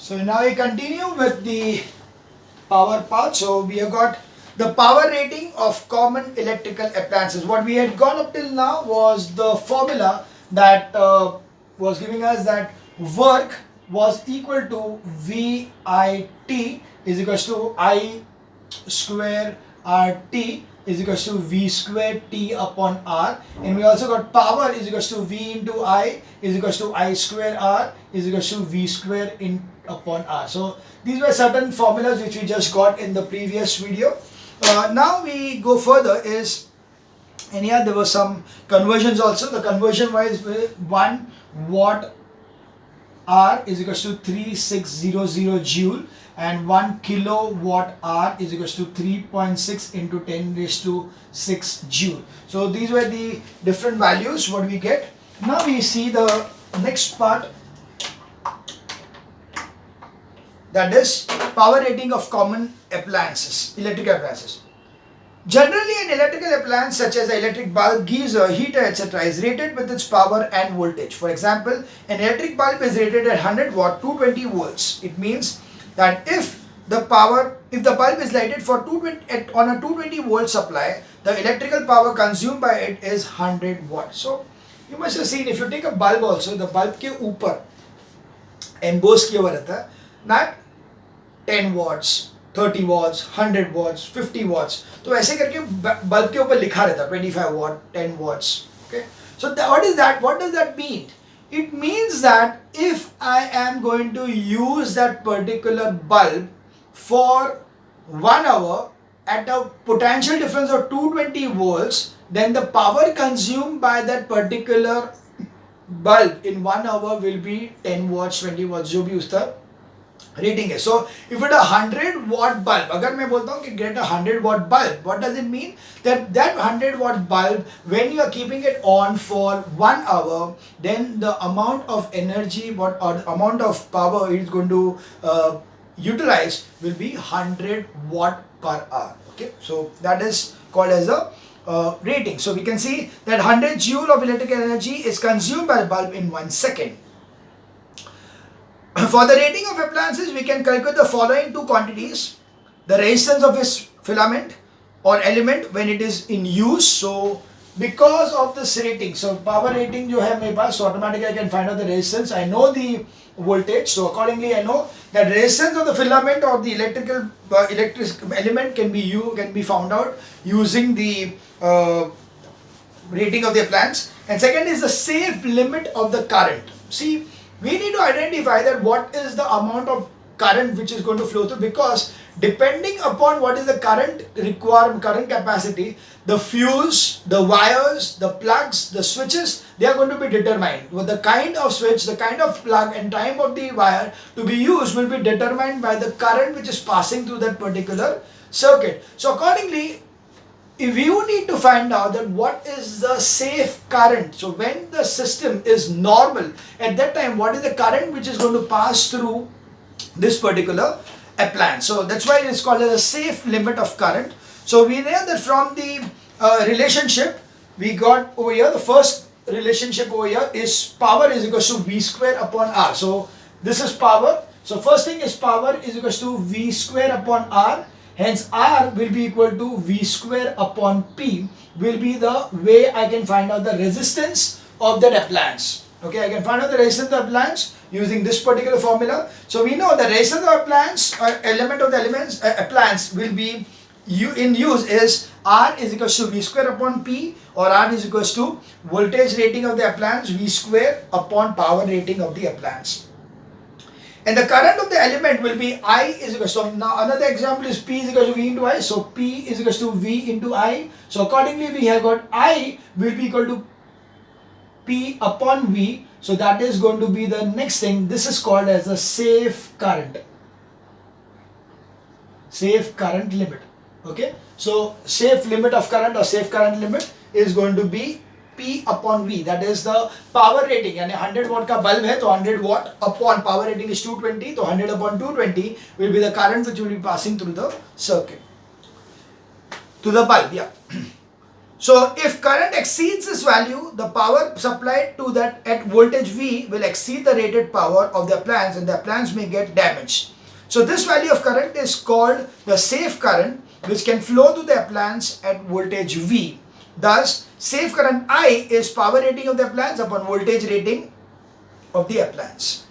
So now we continue with the power part. So we have got the power rating of common electrical appliances. What we had gone up till now was the formula that was giving us that work was equal to VIT is equals to I square RT is equals to V square T upon R, and we also got power is equals to V into I is equals to I square R is equals to V square in upon R. So these were certain formulas which we just got in the previous video. Now we go further is, and yeah, there were some conversions also. The conversion wise, 1 watt R is equals to 3600 joule, and 1 kilowatt R is equals to 3.6 into 10 raised to 6 joule. So these were the different values what we get. Now we see the next part, that is power rating of common appliances, electrical appliances. Generally, an electrical appliance such as an electric bulb, geyser, heater, etc. is rated with its power and voltage. For example, an electric bulb is rated at 100 watt, 220 volts. It means that if the bulb is lighted for 220 on a 220 volt supply, the electrical power consumed by it is 100 watt. So you must have seen, if you take a bulb also, the bulb के ऊपर embossed किया हुआ रहता है that 10 watts, 30 watts, 100 watts, 50 watts. तो ऐसे करके bulb के ऊपर लिखा रहता है 25 watt, 10 watts. Okay. So what is that? What does that mean? It means that if I am going to use that particular bulb for 1 hour at a potential difference of 220 volts, then the power consumed by that particular bulb in 1 hour will be 10 watts, 20 watts, जो भी उसका rating है. So if it a 100 watt bulb, अगर मैं बोलता हूँ कि get a 100 watt bulb, what does it mean? That 100 watt bulb, when you are keeping it on for 1 hour, then the amount of energy or the amount of power it is going to utilize will be 100 watt per hour. Okay, so that is called as a rating. So we can see that 100 joule of electrical energy is consumed by the bulb in 1 second. For the rating of appliances, we can calculate the following two quantities: the resistance of its filament or element when it is in use. So because of this rating, so power rating जो है मेरे पास, so automatically I can find out the resistance. I know the voltage, so accordingly I know that resistance of the filament or the electric element can be found out using the rating of the appliance. And second is the safe limit of the current. See, we need to identify that what is the amount of current which is going to flow through, because depending upon what is the current capacity, the fuse, the wires, the plugs, the switches, they are going to be determined. With the kind of switch, the kind of plug and time of the wire to be used will be determined by the current which is passing through that particular circuit. So accordingly, if you need to find out that what is the safe current, so when the system is normal, at that time what is the current which is going to pass through this particular appliance. So that's why it is called as a safe limit of current. So we know that from the relationship we got over here, the first relationship over here is power is equal to V square upon R. So this is power. So first thing is power is equal to V square upon R. Hence R will be equal to V square upon P will be the way I can find out the resistance of that appliance. Okay, I can find out the resistance of the appliance using this particular formula. So we know the resistance of the appliance or element of the appliance will be in use is R is equal to V square upon P, or R is equal to voltage rating of the appliance V square upon power rating of the appliance. And the current of the element will be I is equal to, so now another example is P is equal to V into I. So P is equal to V into I. So accordingly we have got I will be equal to P upon V. So that is going to be the next thing. This is called as a safe current. Safe current limit. Okay. So safe limit of current or safe current limit is going to be P upon V, that is the power rating. यानी 100 watt का bulb है तो 100 watt upon power rating is 220, तो 100 upon 220 will be the current which will be passing through the circuit to the bulb. Yeah. So if current exceeds this value, the power supplied to that at voltage V will exceed the rated power of the appliance and the appliance may get damaged. So this value of current is called the safe current, which can flow to the appliance at voltage V. Thus, safe current I is power rating of the appliance upon voltage rating of the appliance.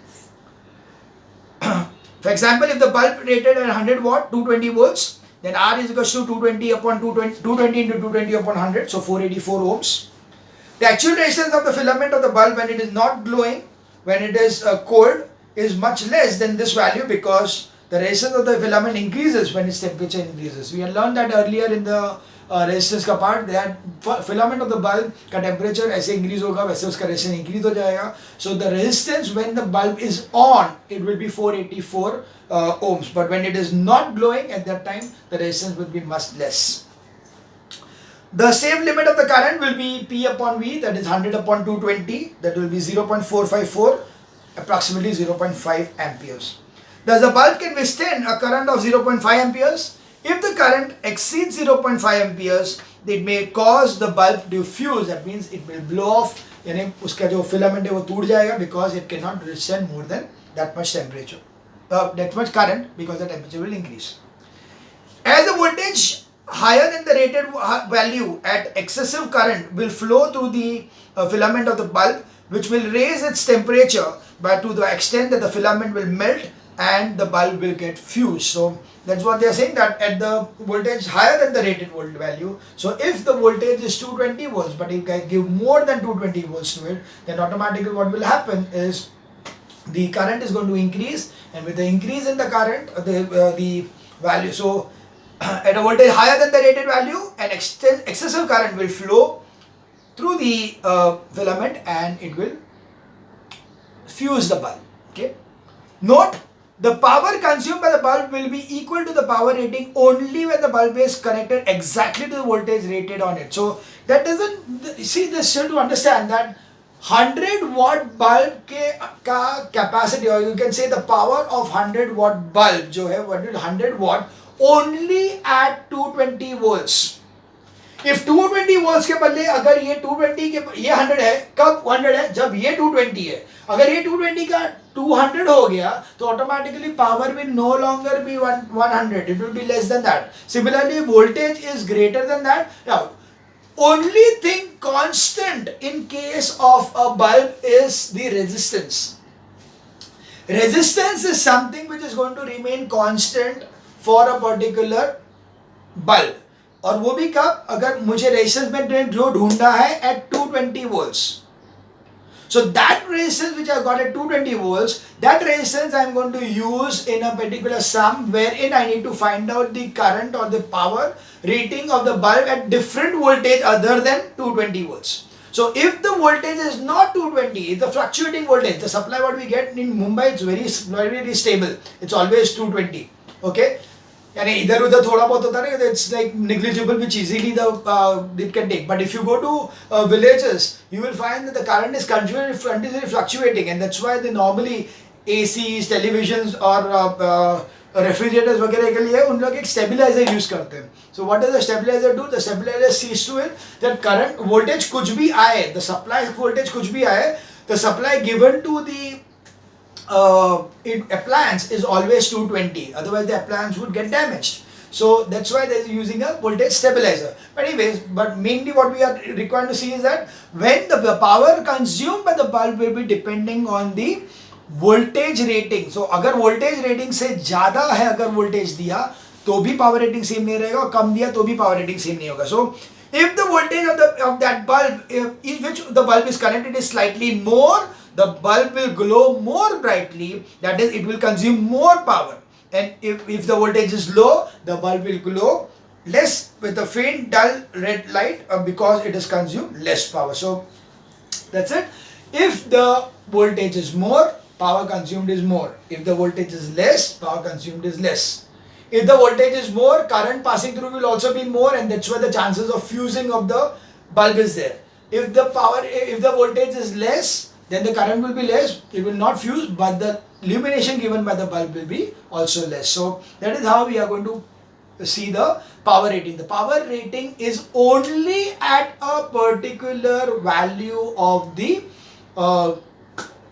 For example, if the bulb rated at 100 watt, 220 volts, then R is equals to 220 upon 220 into 220 upon 100, so 484 ohms. The actual resistance of the filament of the bulb when it is not glowing, when it is cold, is much less than this value because the resistance of the filament increases when its temperature increases. We had learned that earlier in the resistance का part, that filament of the bulb का temperature ऐसे increase होगा वैसे उसका resistance increase हो जाएगा. So the resistance when the bulb is on, it will be 484 ohms, but when it is not glowing at that time, the resistance will be much less. The safe limit of the current will be P upon V, that is 100 upon 220, that will be 0.454, approximately 0.5 amperes. Thus the bulb can withstand a current of 0.5 amperes. If the current exceeds 0.5 amperes, it may cause the bulb to fuse, that means it will blow off, यानी उसका जो filament है वो टूट जाएगा because it cannot withstand more than that much temperature, that much current, because the temperature will increase. As the voltage higher than the rated value at excessive current will flow through the filament of the bulb, which will raise its temperature but to the extent that the filament will melt and the bulb will get fused. So that's what they are saying, that at the voltage higher than the rated volt value, so if the voltage is 220 volts but if I give more than 220 volts to it, then automatically what will happen is the current is going to increase, and with the increase in the current, the value, so at a voltage higher than the rated value, an excessive current will flow through the filament and it will fuse the bulb. Okay. Note, the power consumed by the bulb will be equal to the power rating only when the bulb is connected exactly to the voltage rated on it. So that doesn't, see, this still to understand that 100 watt bulb का capacity, or you can say the power of 100 watt bulb जो है 100 watt only at 220 volts. If 220 volts के बदले अगर ये 220 के ये 100 है, कब 100 है? जब ये 220 है. अगर ये 220 का 200 हो गया तो automatically power will no longer be 100, it will be less than that. Similarly, voltage is greater than that. Now, only thing constant in case of a bulb is the resistance. Resistance is something which is going to remain constant for a particular bulb. और वो भी कब? अगर मुझे resistance में जो ढूंढना है at 220 volts. So that resistance which I got at 220 volts, that resistance I am going to use in a particular sum wherein I need to find out the current or the power rating of the bulb at different voltage other than 220 volts. So if the voltage is not 220, it's a fluctuating voltage. The supply what we get in Mumbai, it's very stable. It's always 220. Okay. यानी इधर उधर थोड़ा बहुत होता है ना, it's like negligible, which easily it can take. But if you go to villages, you will find that the current is continuously fluctuating, and that's why they normally ACs, televisions or refrigerators वगैरह के लिए उन लोग एक stabilizer use करते हैं. So what does the stabilizer do? The stabilizer sees to it that current voltage कुछ भी आए, the supply voltage कुछ भी आए, the supply given to the appliance is always 220, otherwise the appliance would get damaged. So that's why they're using a voltage stabilizer. But anyways, but mainly what we are required to see is that when the power consumed by the bulb will be depending on the voltage rating. So अगर voltage rating से ज़्यादा है अगर voltage दिया तो भी power rating same नहीं रहेगा, और कम दिया तो भी power rating same नहीं होगा. So if the voltage of that bulb in which the bulb is connected is slightly more, the bulb will glow more brightly, that is, it will consume more power. And if the voltage is low, the bulb will glow less with a faint dull red light because it has consumed less power. So that's it. If the voltage is more, power consumed is more. If the voltage is less, power consumed is less. If the voltage is more, current passing through will also be more, and that's why the chances of fusing of the bulb is there. If the voltage is less, then the current will be less, it will not fuse, but the illumination given by the bulb will be also less. So that is how we are going to see the power rating. The power rating is only at a particular value of the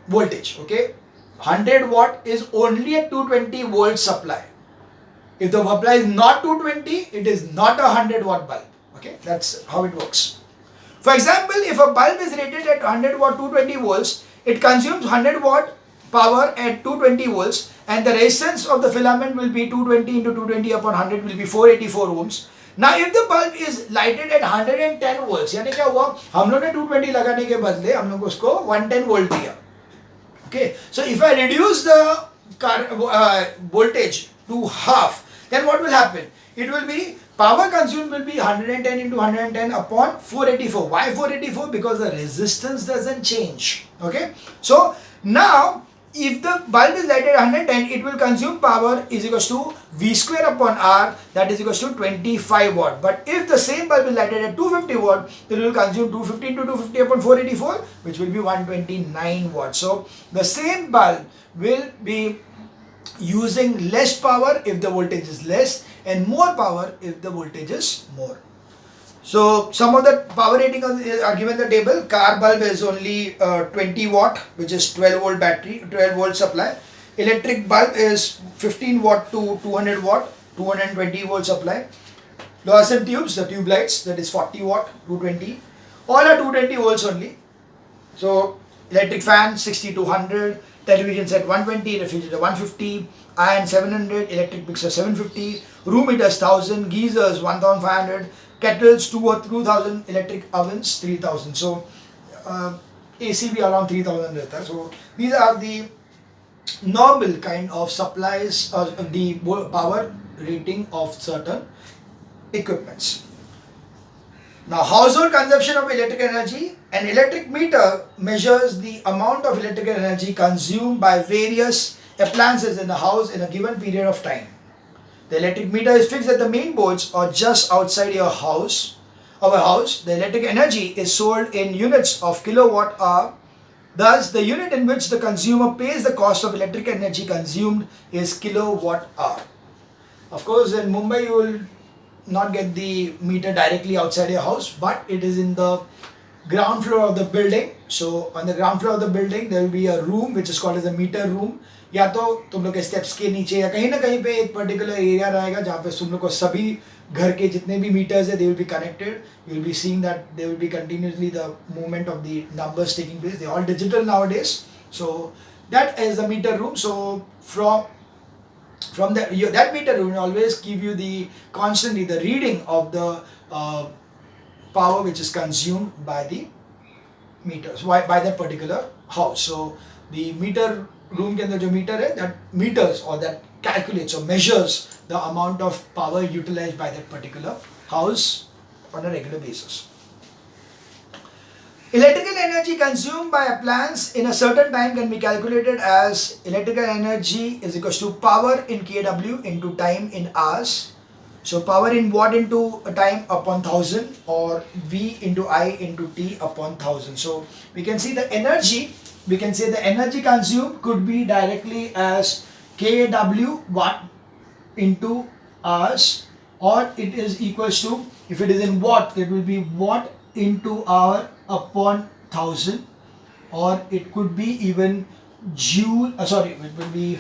voltage. Okay, 100 watt is only a 220 volt supply. If the supply is not 220, it is not a 100 watt bulb. Okay, that's how it works. For example, if a bulb is rated at 100 watt 220 volts, it consumes 100 watt power at 220 volts, and the resistance of the filament will be 220 into 220 upon 100 will be 484 ohms. Now if the bulb is lighted at 110 volts, यानी क्या हुआ, हम लोग ने 220 लगाने के बदले हम लोग उसको 110 volt दिया. Okay, so if I reduce the voltage to half, then what will happen? It will be power consumed will be 110 into 110 upon 484. Why 484? Because the resistance doesn't change. Okay, so now if the bulb is lighted at 110, it will consume power is equals to V square upon R, that is equals to 25 watt. But if the same bulb is lighted at 250 watt, it will consume 250 into 250 upon 484, which will be 129 watt. So the same bulb will be using less power if the voltage is less, and more power if the voltage is more. So some of the power rating are given in the table. Car bulb is only 20 watt, which is 12 volt battery, 12 volt supply. Electric bulb is 15 watt to 200 watt, 220 volt supply. Fluorescent tubes, the tube lights, that is 40 watt, 220. All are 220 volts only. So electric fan 60 to 100, television set 120, refrigerator 150, iron 700, electric mixer 750, room heaters 1000, geysers 1500, kettles 2000, electric ovens 3000. So AC भी around 3000 रहता है. So these are the normal kind of supplies or the power rating of certain equipments. Now, household consumption of electrical energy. An electric meter measures the amount of electrical energy consumed by various appliances in the house in a given period of time. The electric meter is fixed at the main boards or just outside your house. Our house, the electric energy is sold in units of kilowatt hour. Thus, the unit in which the consumer pays the cost of electric energy consumed is kilowatt hour. Of course, in Mumbai, you will not get the meter directly outside your house, but it is in the ground floor of the building. So on the ground floor of the building there will be a room which is called as a meter room. या तो तुम लोग के steps के नीचे या कहीं ना कहीं पे एक पर्टिकुलर एरिया रहेगा जहाँ पे तुम लोग को सभी घर के जितने भी मीटर्स है, they will be connected. You will be seeing that there will be continuously the movement of the numbers taking place. They are all digital nowadays. So that is the meter room. So from that meter room will always give you the constantly the reading of the power which is consumed by the meters by that particular house. So the meter room के अंदर जो meter है, that meters or that calculates or measures the amount of power utilized by that particular house on a regular basis. Electrical energy consumed by appliance in a certain time can be calculated as electrical energy is equals to power in kW into time in hours. So power in watt into time upon 1000 or V into I into T upon 1000. So we can see the energy, we can say the energy consumed could be directly as kW watt into hours, or it is equals to, if it is in watt, it will be watt into hour upon 1000, or it could be even joule, it will be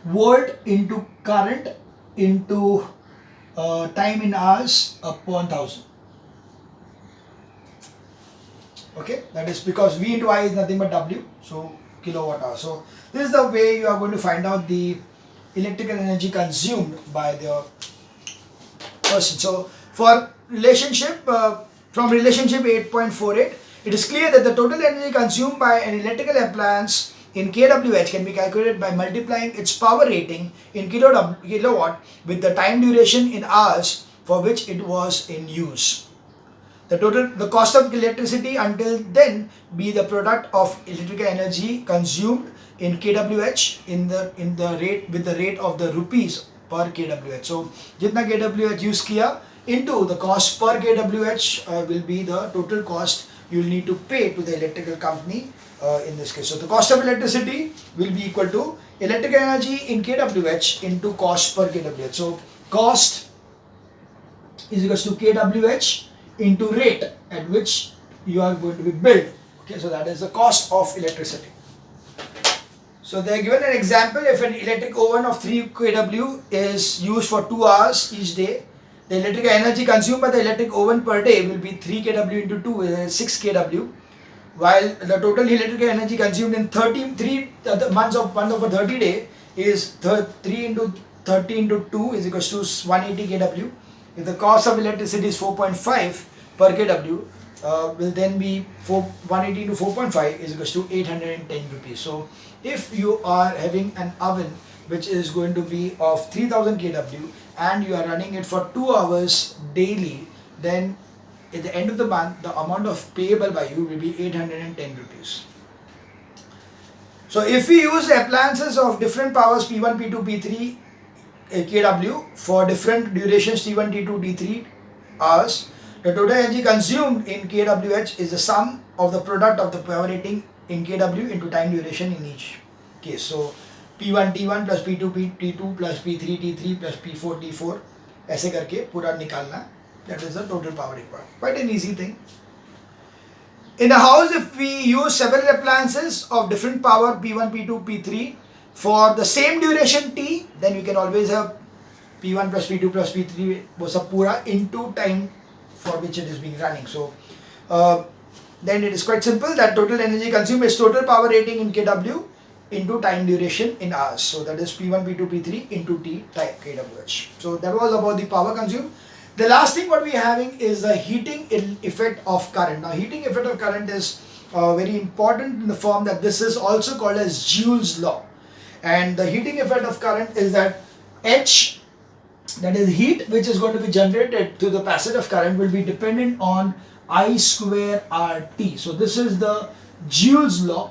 volt into current into time in hours upon 1000. Okay, that is because V into I is nothing but W, so kilowatt hour. So this is the way you are going to find out the electrical energy consumed by the person. So for relationship, from relationship 8.48, it is clear that the total energy consumed by an electrical appliance in kWh can be calculated by multiplying its power rating in kilowatt with the time duration in hours for which it was in use. The cost of electricity until then be the product of electrical energy consumed in kWh in the rate with the rate of the rupees per kWh. So जितना kWh use किया into the cost per kWh will be the total cost you will need to pay to the electrical company in this case. So the cost of electricity will be equal to electric energy in kWh into cost per kWh. So cost is equals to kWh into rate at which you are going to be billed. Okay, so that is the cost of electricity. So they are given an example. If an electric oven of 3 kW is used for 2 hours each day, the electric energy consumed by the electric oven per day will be 3 kW into 2 is 6 kW, while the total electric energy consumed in 33 month of a 30 day is 3 into 30 into 2 is equals to 180 kW. If the cost of electricity is 4.5 per kW, will then be 180 into 4.5 is equals to 810 rupees. So if you are having an oven which is going to be of 3000 kW and you are running it for 2 hours daily, then at the end of the month the amount of payable by you will be 810 rupees. So if we use appliances of different powers P1, P2, P3 kW for different durations T1, T2, T3 hours, the total energy consumed in kWh is the sum of the product of the power rating in kW into time duration in each case. So P1 T1 plus P2 T2 plus P3 T3 plus P4 T4 ऐसे करके पूरा निकालना. That is the total power required. Quite an easy thing. In a house, if we use several appliances of different power P1, P2, P3 for the same duration T, then you can always have P1 plus P2 plus P3 वो सब पूरा into time for which it is being running. So then it is quite simple that total energy consumed is total power rating in kW into time duration in hours. So that is P1, P2, P3 into T time kWh. So that was about the power consumed. The last thing what we are having is the heating effect of current. Now heating effect of current is very important in the form that this is also called as Joule's law. And the heating effect of current is that H, that is heat which is going to be generated through the passage of current, will be dependent on I square RT. So this is the Joule's law.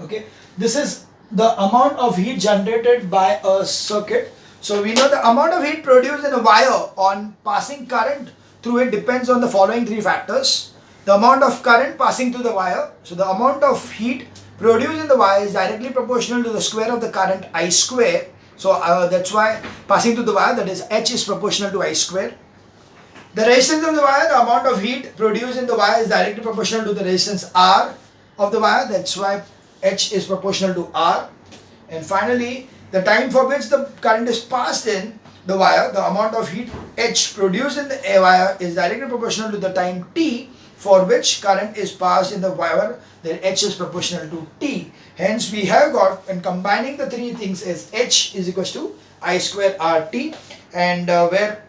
Okay, this is the amount of heat generated by a circuit. So we know the amount of heat produced in a wire on passing current through it depends on the following 3 factors. The amount of current passing through the wire. So the amount of heat produced in the wire is directly proportional to the square of the current I square. So that's why passing through the wire, that is H, is proportional to I square. The resistance of the wire, the amount of heat produced in the wire is directly proportional to the resistance R of the wire. That's why H is proportional to R. And finally, the time for which the current is passed in the wire, the amount of heat H produced in the wire is directly proportional to the time T for which current is passed in the wire, then H is proportional to T. Hence we have got, and combining the 3 things, is H is equals to I square RT, and where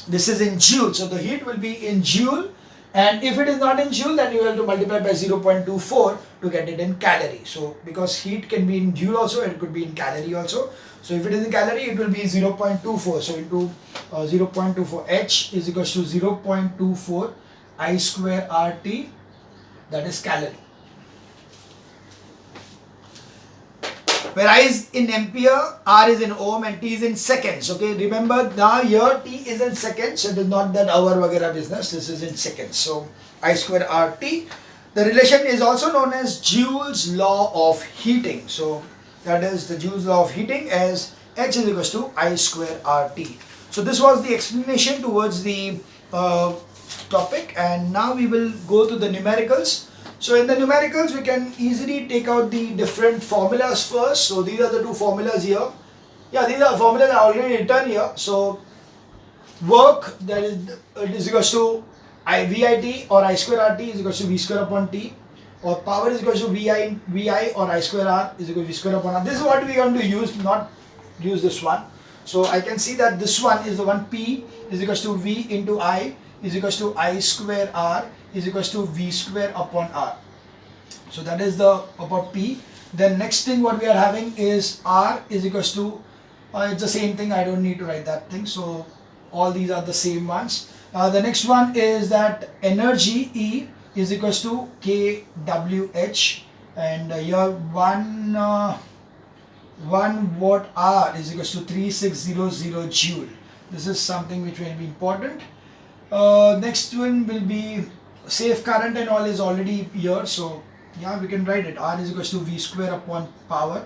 this is in joule. So the heat will be in joule, and if it is not in joule, then you have to multiply by 0.24 to get it in calorie. So because heat can be in joule also, it could be in calorie also. So if it is in calorie, it will be 0.24. So into 0.24, H is equals to 0.24 I square RT, that is calorie. Whereas in ampere, R is in ohm and T is in seconds. Okay, remember now here T is in seconds, so it is not that hour वगैरह business. This is in seconds. So I square RT. The relation is also known as Joule's law of heating. So that is the Joule's law of heating as H is equals to I square RT. So this was the explanation towards the topic, and now we will go to the numericals. So in the numericals, we can easily take out the different formulas first. So these are the 2 formulas here. Yeah, these are formulas I already written here. So work, that is, it is equals to VIT or I square RT is equals to V square upon T, or power is equals to VI or I square R is equal to V square upon R. This is what we are going to use, not use this one. So I can see that this one is the one P is equals to V into I is equals to I square R is equals to V square upon R. So that is the about P. Then next thing what we are having is R is equals to, it's the same thing, I don't need to write that thing. So all these are the same ones. The next one is that energy E is equals to kWh, and here 1 watt hour is equals to 3600 joule. This is something which will be important. Next one will be safe current and all is already here, so Yeah, we can write it. R is equals to V square upon power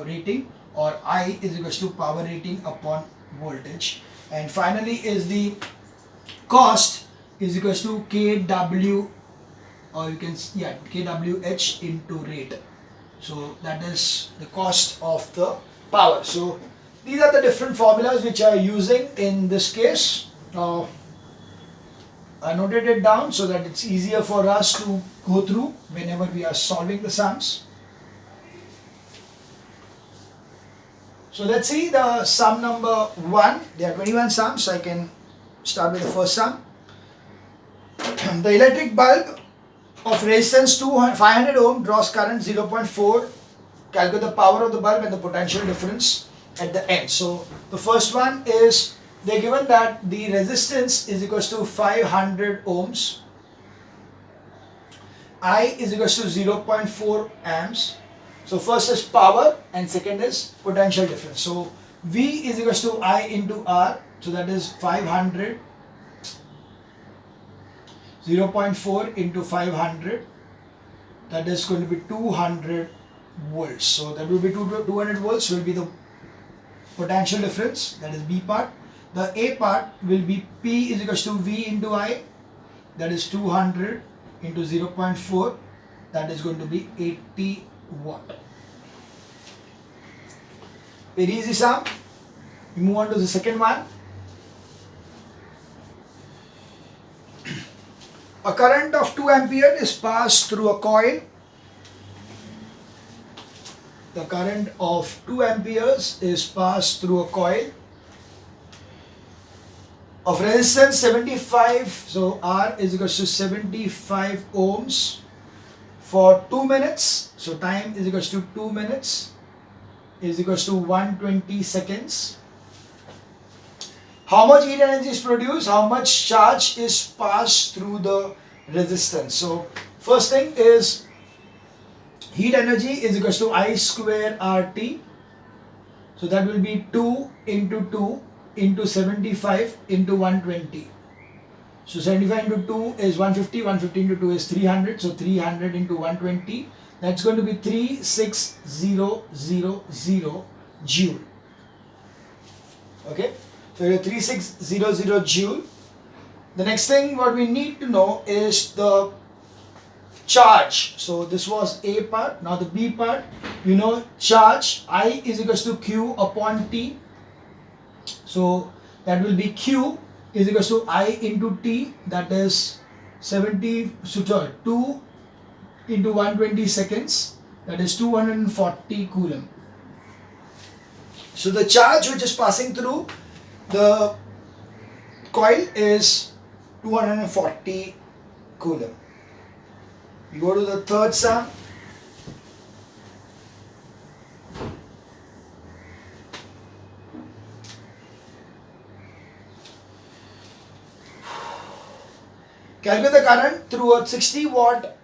rating, or I is equals to power rating upon voltage. And finally is the cost is equals to kW, or you can, yeah, kWh into rate. So that is the cost of the power. So these are the different formulas which I am using in this case. I noted it down so that it's easier for us to go through whenever we are solving the sums. So let's see the sum number 1. There are 21 sums, so I can start with the first sum. The electric bulb of resistance 500 ohm draws current 0.4. Calculate the power of the bulb and the potential difference at the end. So the first one is, they're given that the resistance is equals to 500 ohms, I is equals to 0.4 amps. So first is power and second is potential difference. So V is equals to I into R, so that is 500, 0.4 into 500, that is going to be 200 volts. So that will be 200 volts will be the potential difference, that is B part. The A part will be P is equals to V into I, that is 200 into 0.4, that is going to be 80 watt. Very easy sum. We move on to the second one. A current of 2 ampere is passed through a coil. The current of 2 amperes is passed through a coil of resistance 75, so R is equals to 75 ohms for 2 minutes. So time is equals to 2 minutes is equals to 120 seconds. How much heat energy is produced? How much charge is passed through the resistance? So first thing is, heat energy is equals to I square RT. So that will be 2 into 2 into 75 into 120. So 75 into 2 is 150, 150 into 2 is 300, so 300 into 120, that's going to be 3600 joule. Okay, so 3600 joule. The next thing what we need to know is the charge. So this was A part. Now the B part, you know, charge I is equals to Q upon T. So that will be Q is equals to I into T, that is 2 into 120 seconds, that is 240 coulomb. So the charge which is passing through the coil is 240 coulomb. We go to the third sum. Calculate the current through a 60 watt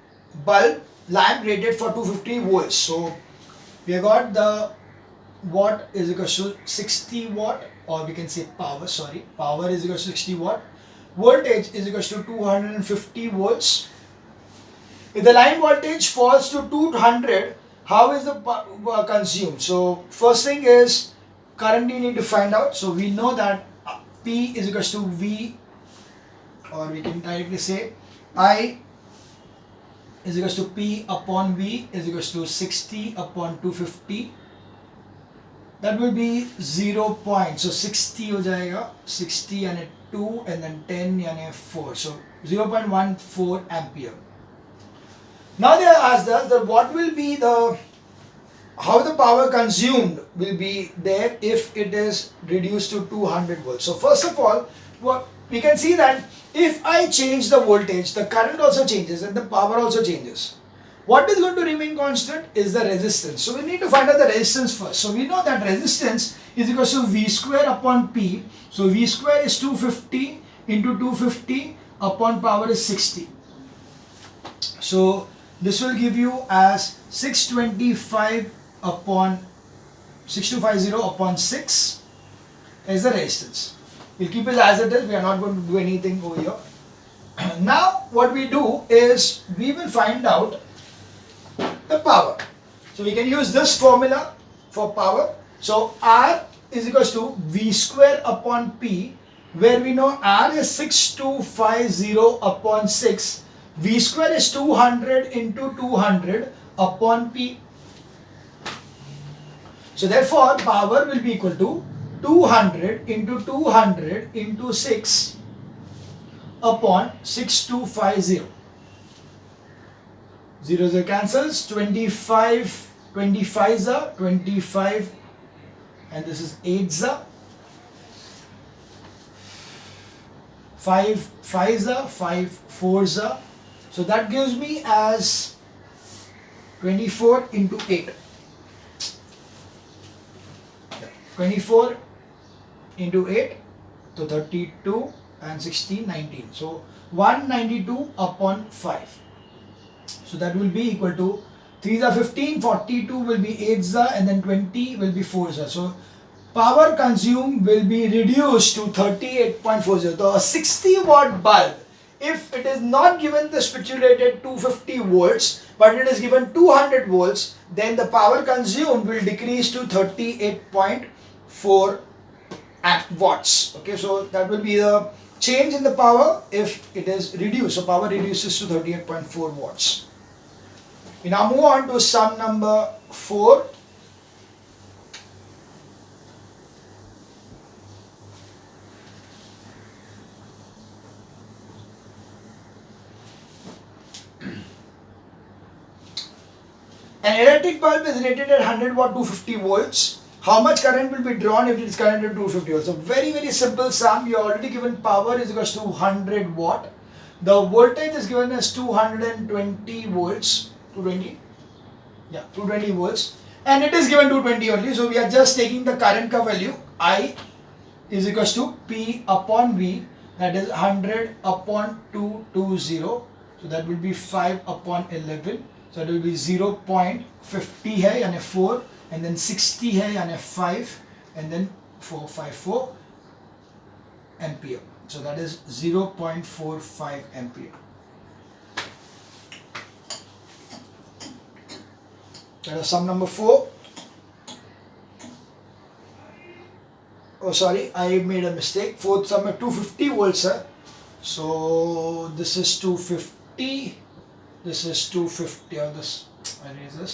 bulb lamp rated for 250 volts. So we have got the watt is equal to 60 watt, or we can say power, sorry, power is equal to 60 watt. Voltage is equal to 250 volts. If the line voltage falls to 200, how is the power consumed? So first thing is current you need to find out. So we know that P is equal to V, or we can directly say I is equal to P upon V is equal to 60 upon 250. That will be 0. So 60 हो जाएगा, 60 यानी 2 and then 10 यानी 4. So 0.14 ampere. Now they asked us that what will be the, how the power consumed will be there if it is reduced to 200 volts. So first of all, what we can see that if I change the voltage, the current also changes and the power also changes. What is going to remain constant is the resistance. So we need to find out the resistance first. So we know that resistance is equal to V square upon P. So V square is 250 into 250 upon power is 60. So this will give you as 625 upon 6250 upon 6 is the resistance. We'll keep it as it is. We are not going to do anything over here. Now what we do is we will find out the power. So we can use this formula for power. So R is equals to V square upon P, where we know R is 6250 upon 6. V square is 200 into 200 upon P. So therefore power will be equal to 200 into 200 into 6 upon 6250. 0 cancels, 25 25 25, and this is 8 5 5 5 4. So that gives me as 24 into 8. 24 into 8, so 32 and 16, 19. So 192 upon 5. So that will be equal to 3 are 15, 42 will be 8 and then 20 will be 4. So power consumed will be reduced to 38.40. The 60 watt bulb, if it is not given the stipulated 250 volts but it is given 200 volts, then the power consumed will decrease to 38.4 watts. Okay, so that will be the change in the power if it is reduced. So power reduces to 38.4 watts. We now move on to sum number 4. An electric bulb is rated at 100 watt 250 volts. How much current will be drawn if it is current at 250 volts? So very simple sum. You are already given power is equals to 100 watt. The voltage is given as 220 volts. 220? Yeah, 220 volts. And it is given 220 only. So we are just taking the current ka value. I is equals to P upon V. That is 100 upon 220. So that will be 5 upon 11. So it will be 0.50 hai and 4, and then 60 hai and 5, and then 454 ampere. So that is 0.45 ampere. That is sum number 4. Oh sorry, I made a mistake. Fourth sum is 250 volts. So this is 250. This is 250, or this, I erase this.